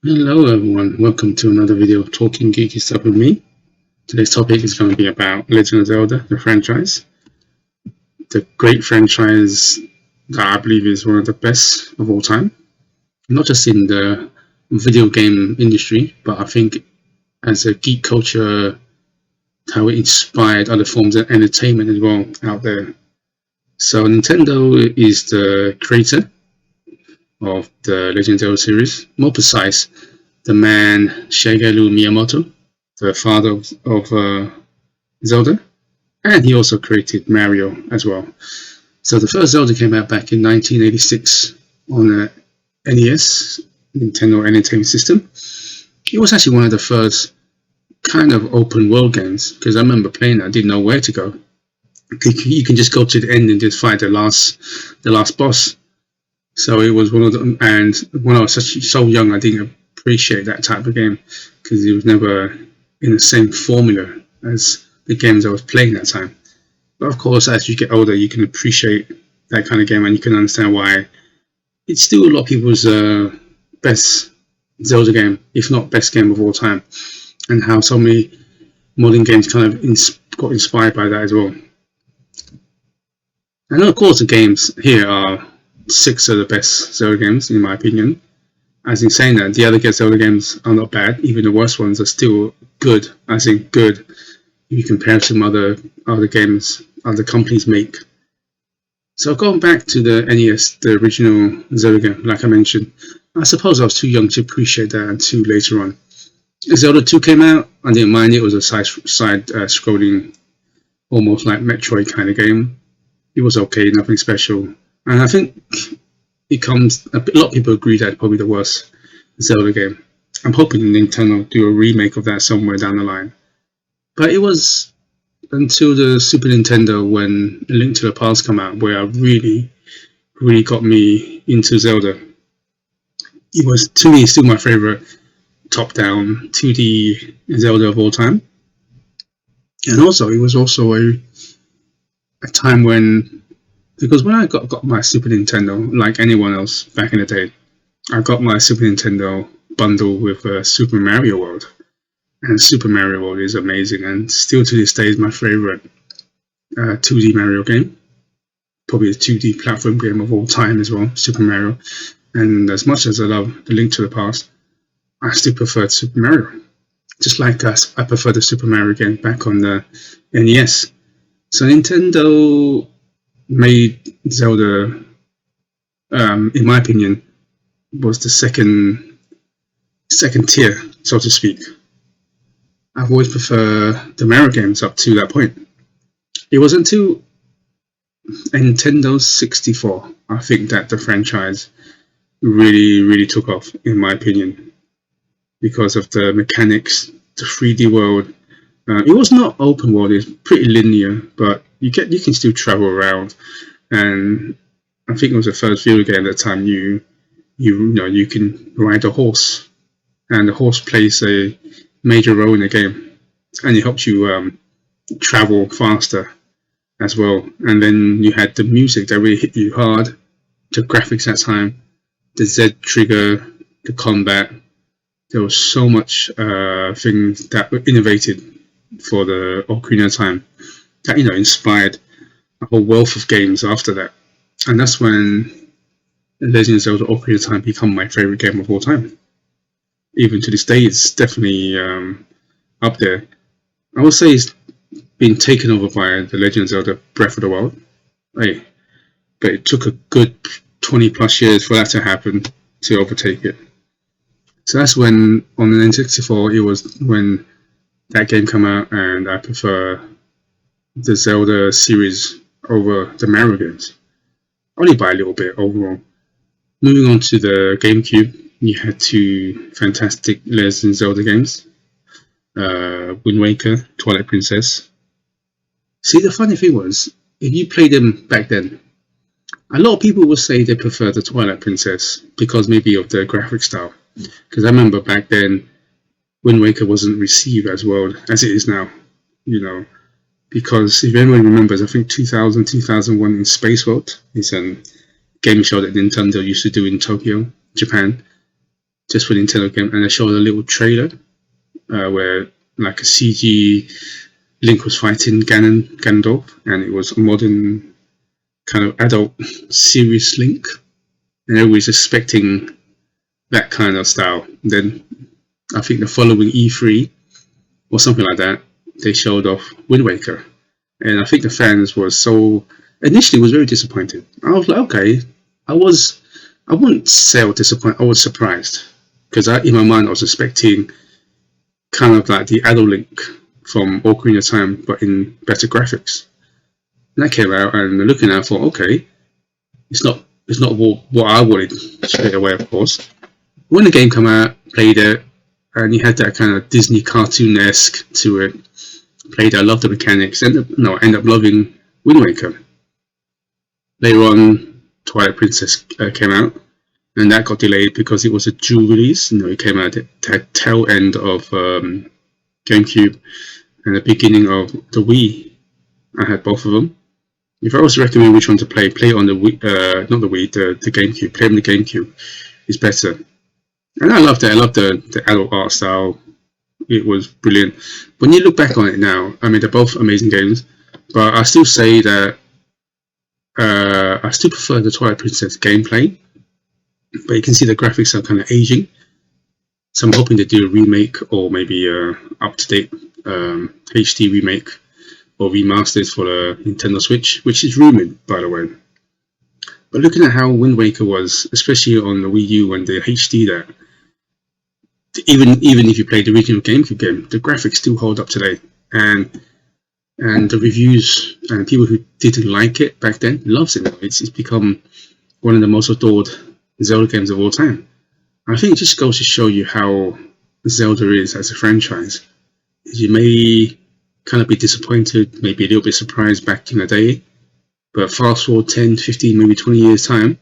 Hello everyone, welcome to another video of Talking Geeky Stuff with me. Today's topic is going to be about Legend of Zelda, the franchise. The great franchise that I believe is one of the best of all time. Not just in the video game industry, but I think as a geek culture, how it inspired other forms of entertainment as well out there. So Nintendo is the creator of the Legend of Zelda series. More precise, the man Shigeru Miyamoto, the father of Zelda, and he also created Mario as well. So the first Zelda came out back in 1986 on the NES, Nintendo Entertainment System. It was actually one of the first kind of open world games, because I remember playing it, I didn't know where to go. You can just go to the end and just fight the last boss. So it was one of them, and when I was so young, I didn't appreciate that type of game because it was never in the same formula as the games I was playing at that time. But of course, as you get older, you can appreciate that kind of game, and you can understand why it's still a lot of people's best Zelda game, if not best game of all time, and how so many modern games kind of got inspired by that as well. And of course, the games here are 6 of the best Zelda games, in my opinion. As in saying that, the other Zelda games are not bad. Even the worst ones are still good. As in good, if you compare to some other games other companies make. So going back to the NES, the original Zelda game, like I mentioned, I suppose I was too young to appreciate that until later on. Zelda 2 came out, I didn't mind it. It was a side-scrolling, almost like Metroid kind of game. It was okay, nothing special. And I think a lot of people agree that it's probably the worst Zelda game. I'm hoping Nintendo will do a remake of that somewhere down the line. But it was until the Super Nintendo, when A Link to the Past came out, where it really got me into Zelda. It was, to me, still my favorite top-down 2D Zelda of all time. And also, it was also a time when, because when I got my Super Nintendo, like anyone else back in the day, I got my Super Nintendo bundle with Super Mario World. And Super Mario World is amazing, and still to this day is my favorite 2D Mario game. Probably the 2D platform game of all time as well, Super Mario. And as much as I love The Link to the Past, I still prefer Super Mario. Just like I prefer the Super Mario game back on the NES. So Nintendo made Zelda, in my opinion, was the second tier, so to speak. I've always preferred the Mario games up to that point. It wasn't until Nintendo 64, I think, that the franchise really took off, in my opinion, because of the mechanics, the 3D world. It was not open world; it's pretty linear, but you can still travel around. And I think it was the first video game at the time you can ride a horse, and the horse plays a major role in the game, and it helps you travel faster as well. And then you had the music that really hit you hard, the graphics at that time, the Z trigger, the combat. There was so much things that were innovated for the Ocarina of Time that inspired a whole wealth of games after that. And that's when Legend of Zelda Ocarina of Time became my favorite game of all time. Even to this day, it's definitely up there. I would say it's been taken over by the Legend of Zelda Breath of the Wild. Hey, but it took a good 20 plus years for that to happen, to overtake it. So that's when, on the N64, it was when that game came out, and I prefer the Zelda series over the Mario games. Only by a little bit overall. Moving on to the GameCube, you had 2 fantastic Legend of Zelda games. Wind Waker, Twilight Princess. See, the funny thing was, if you played them back then, a lot of people would say they prefer the Twilight Princess because maybe of the graphic style. Because I remember back then, Wind Waker wasn't received as well as it is now. Because if anyone remembers, I think 2001 in Space World is a game show that Nintendo used to do in Tokyo, Japan. just for the Nintendo game, and they showed a little trailer where like a CG Link was fighting Ganondorf, and it was a modern kind of adult serious Link, and everybody's expecting that kind of style. Then I think the following E3 or something like that, they showed off Wind Waker, and I think the fans were initially was very disappointed. I was like, okay, I wouldn't say I was disappointed. I was surprised because in my mind I was expecting kind of like the adult Link from Ocarina of Time, but in better graphics. And that came out, and looking at it, I thought, okay, it's not what I wanted straight away, of course. When the game came out, played it, and you had that kind of Disney cartoon-esque to it. Played it, I loved the mechanics, ended up loving Wind Waker. Later on, Twilight Princess came out, and that got delayed because it was a dual release. It came out at the tail end of GameCube and the beginning of the Wii. I had both of them. If I was to recommend which one to play on the Wii, not the Wii, the GameCube. Play on the GameCube is better. And I loved it. I loved the adult art style. It was brilliant. When you look back on it now, I mean, they're both amazing games, but I still say that I still prefer the Twilight Princess gameplay. But you can see the graphics are kind of aging. So I'm hoping to do a remake or maybe up-to-date HD remake or remasters for the Nintendo Switch, which is rumored, by the way. But looking at how Wind Waker was, especially on the Wii U and the HD there, even if you play the original GameCube game, the graphics still hold up today. And the reviews and people who didn't like it back then loves it now. It's become one of the most adored Zelda games of all time. I think it just goes to show you how Zelda is as a franchise. You may kind of be disappointed, maybe a little bit surprised back in the day, but fast forward 10, 15, maybe 20 years time,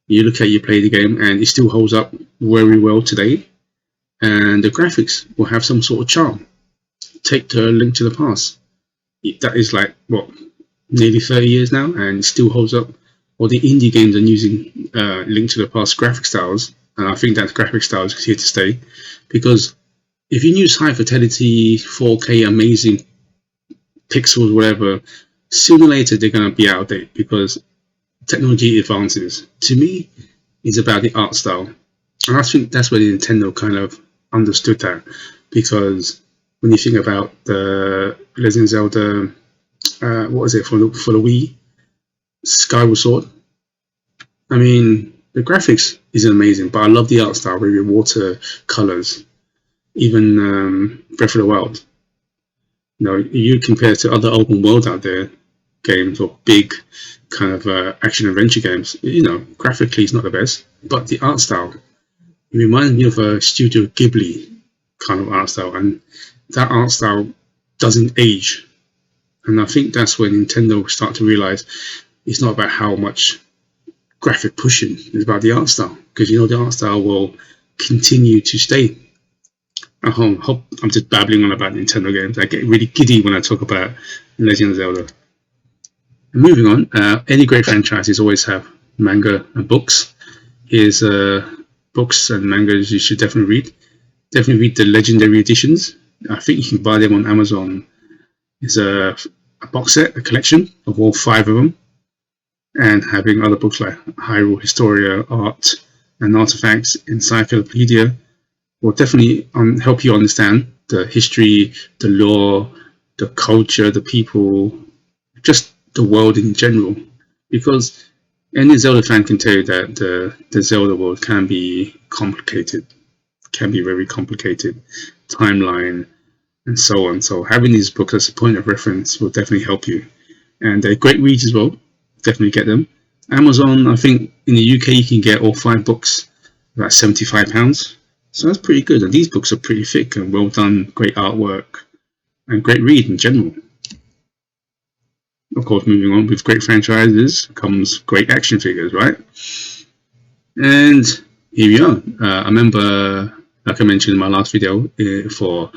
you play the game and it still holds up very well today, and the graphics will have some sort of charm. Take the Link to the Past. That is like, what, nearly 30 years now, and it still holds up. Or the indie games are using Link to the Past graphic styles, and I think that graphic style is here to stay, because if you use high fidelity, 4K, amazing pixels, whatever, sooner or later they're going to be out of date because technology advances. To me, it's about the art style, and I think that's where Nintendo kind of understood that, because when you think about the Legend of Zelda, what was it for the Wii, Skyward Sword. I mean, the graphics isn't amazing, but I love the art style with your water colors. Even Breath of the Wild. You compare to other open world out there games or big kind of action adventure games. Graphically it's not the best, but the art style, it reminds me of a Studio Ghibli kind of art style, and that art style doesn't age. And I think that's when Nintendo start to realize it's not about how much graphic pushing, it's about the art style, because the art style will continue to stay. I hope I'm just babbling on about Nintendo games. I get really giddy when I talk about Legend of Zelda. And moving on, any great franchises always have manga and books. Here's books and mangas you should definitely read. Definitely read the Legendary editions. I think you can buy them on Amazon. It's a box set, a collection of all 5 of them. And having other books like Hyrule Historia, Art and Artifacts, Encyclopedia will definitely help you understand the history, the lore, the culture, the people, just the world in general. Because any Zelda fan can tell you that the Zelda world can be complicated, can be very complicated, timeline and so on. So having these books as a point of reference will definitely help you. And they're great reads as well. Definitely get them. Amazon, I think in the UK you can get all 5 books, about £75. So that's pretty good. And these books are pretty thick and well done, great artwork, and great read in general. Of course, moving on, with great franchises comes great action figures, right? And here we are. I remember, like I mentioned in my last video, for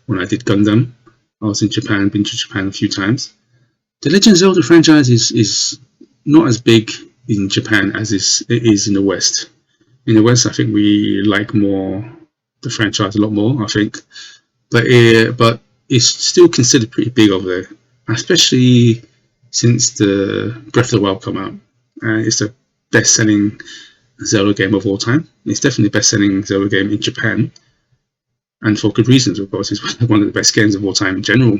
when I did Gundam, I was in Japan, been to Japan a few times. The Legend of Zelda franchise is not as big in Japan as it is in the West. In the West, I think we like more the franchise a lot more, I think. But it's still considered pretty big over there, especially since the Breath of the Wild come out. It's the best-selling Zelda game of all time. It's definitely the best-selling Zelda game in Japan, and for good reasons, of course. It's one of the best games of all time in general.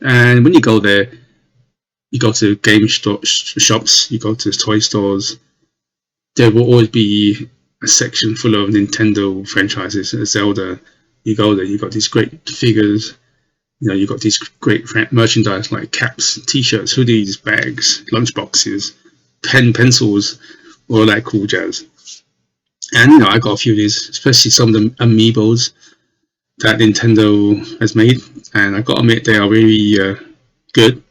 And when you go there, you go to game shops, you go to toy stores. There will always be a section full of Nintendo franchises. Zelda, you go there, you got these great figures. You got these great merchandise like caps, t-shirts, hoodies, bags, lunchboxes, pencils, all that cool jazz. And I got a few of these, especially some of the amiibos that Nintendo has made, and I got to admit they are really good.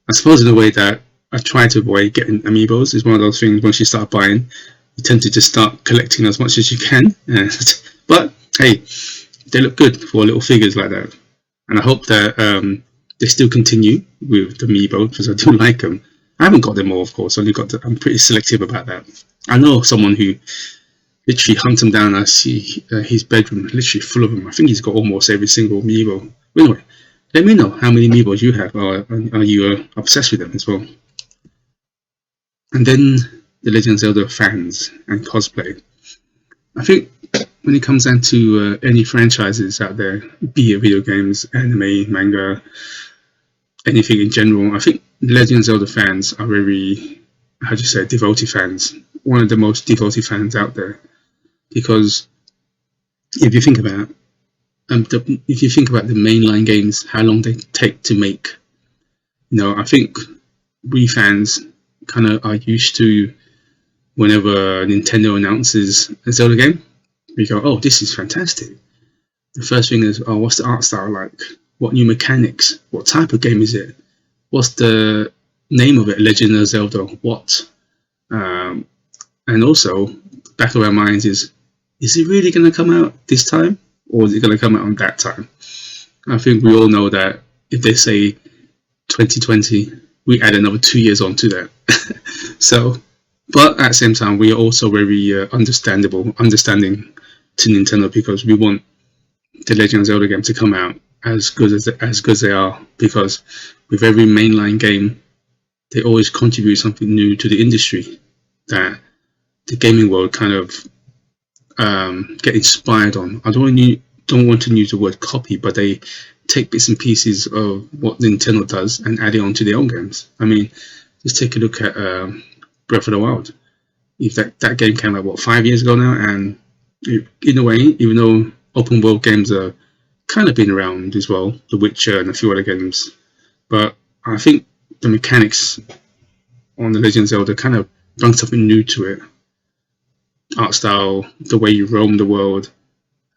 I suppose in a way that I try to avoid getting amiibos. It's one of those things, once you start buying, you tend to just start collecting as much as you can. But hey, they look good for little figures like that. And I hope that they still continue with the amiibo, because I do like them. I haven't got them all, of course. I'm pretty selective about that. I know someone who literally hunts them down. I see his bedroom literally full of them. I think he's got almost every single amiibo. Anyway, let me know how many amiibos you have, or are you obsessed with them as well? And then the Legend of Zelda fans and cosplay. I think when it comes down to any franchises out there, be it video games, anime, manga, anything in general, I think Legend of Zelda fans are very, devoted fans. One of the most devoted fans out there, because if you think about the mainline games, how long they take to make, I think we fans kind of are used to whenever Nintendo announces a Zelda game, we go, oh, this is fantastic. The first thing is, oh, what's the art style like? What new mechanics? What type of game is it? What's the name of it? Legend of Zelda, what? And also, back of our minds is it really going to come out this time? Or is it going to come out on that time? I think we all know that if they say 2020, we add another 2 years on to that. But at the same time, we are also very understanding to Nintendo, because we want the Legend of Zelda game to come out as good as they are, because with every mainline game, they always contribute something new to the industry that the gaming world kind of get inspired on. I don't want to use the word copy, but they take bits and pieces of what Nintendo does and add it onto their own games. I mean, just take a look at Breath of the Wild. If that game came out 5 years ago now, and in a way, even though open world games are kind of been around as well, The Witcher and a few other games, but I think the mechanics on the Legend of Zelda kind of bring something new to it. Art style, the way you roam the world,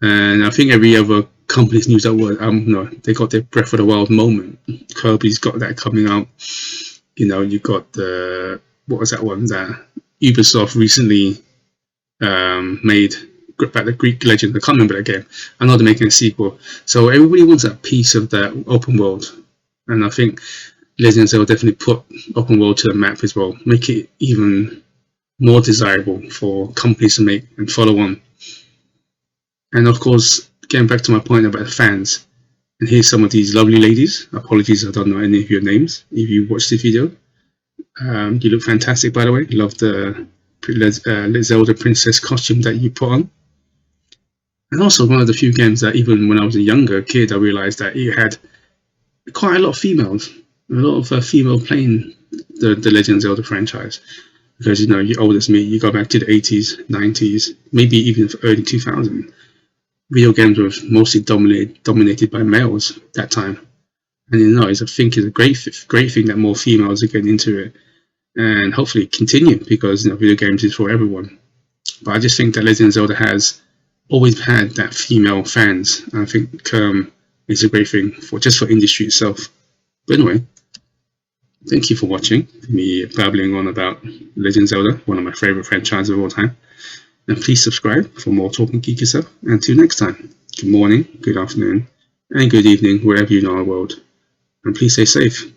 and I think every other company's used that word. They got their Breath of the Wild moment. Kirby's got that coming out. You got what was that one that Ubisoft recently made about the Greek legend? I can't remember that game. I know they're making a sequel, so everybody wants that piece of that open world, and I think Legend of Zelda definitely put open world to the map as well, make it even more desirable for companies to make and follow on. And of course, getting back to my point about the fans, and here's some of these lovely ladies. Apologies, I don't know any of your names if you watched the video. You look fantastic, by the way. Love the Zelda Princess costume that you put on. And also one of the few games that even when I was a younger kid, I realized that it had quite a lot of females. A lot of female playing the Legend of Zelda franchise. Because, you're old as me, you go back to the 80s, 90s, maybe even early 2000s. Video games were mostly dominated by males that time. And, I think it's a great thing that more females are getting into it. And hopefully continue, because, video games is for everyone. But I just think that Legend of Zelda has always had that female fans. And I think it's a great thing for industry itself. But anyway, thank you for watching me babbling on about Legend of Zelda, one of my favorite franchises of all time. And please subscribe for more Talking Geeky stuff. And until next time, good morning, good afternoon, and good evening, wherever you are in the world. And please stay safe.